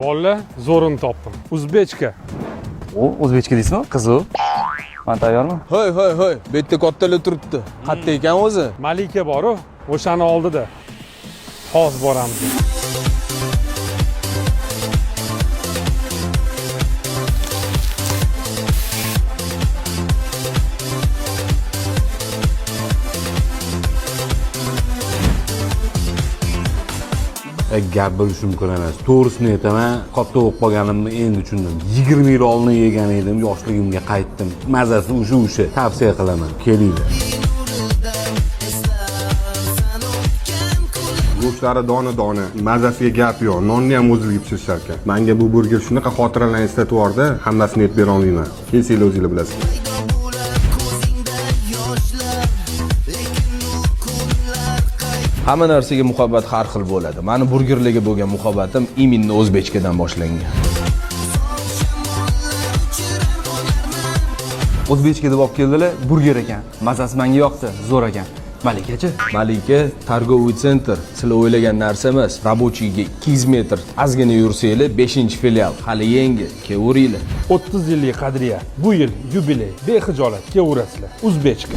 Bolalar, zo'rini topdim. O'zbekcha. O o'zbekcha deysizmi? Qiziq. Men tayyorman. Hoy, bu yerda kattalar turibdi. Qayerda ekan o'zi? Malika bor-ku, o'shani oldida. Hozir boramiz. Gap bo'lishi mumkin emas. To'g'risini aytaman, katta o'qib qolganimni endi tushundim. 20 yil oldin yegan edim, yoshligimga qaytdim. Mazasi o'sha. Tavsiya qilaman. Kelinglar. Go'shtlari dona-dona, mazasiga gap yo'q. Nonni ham o'zligi pishirishar ekan. Menga bu burger shunaqa xotiralarni eslatib yubordi, hammasini aytib bera olmayman. Kelsanglar o'zinglar bilasizlar. Hamma narsaga muhabbat har xil bo'ladi. Meni burgerlarga bo'lgan muhabbatim iminni o'zbekchadan boshlangan. O'zbekcha deb olib keldilar, burger ekan. Mazasi menga yoqdi, zo'r ekan. Malikachi? Malika targoviy sentr. Sizlar o'ylagan narsa emas. Rabochiyga 200 metr ozgina yursanglar 5-filial. Hali yangi, kelaveringlar. 30 yillik qadriya. Bu yil yubiley, bexijolat kelaverasizlar. O'zbekcha.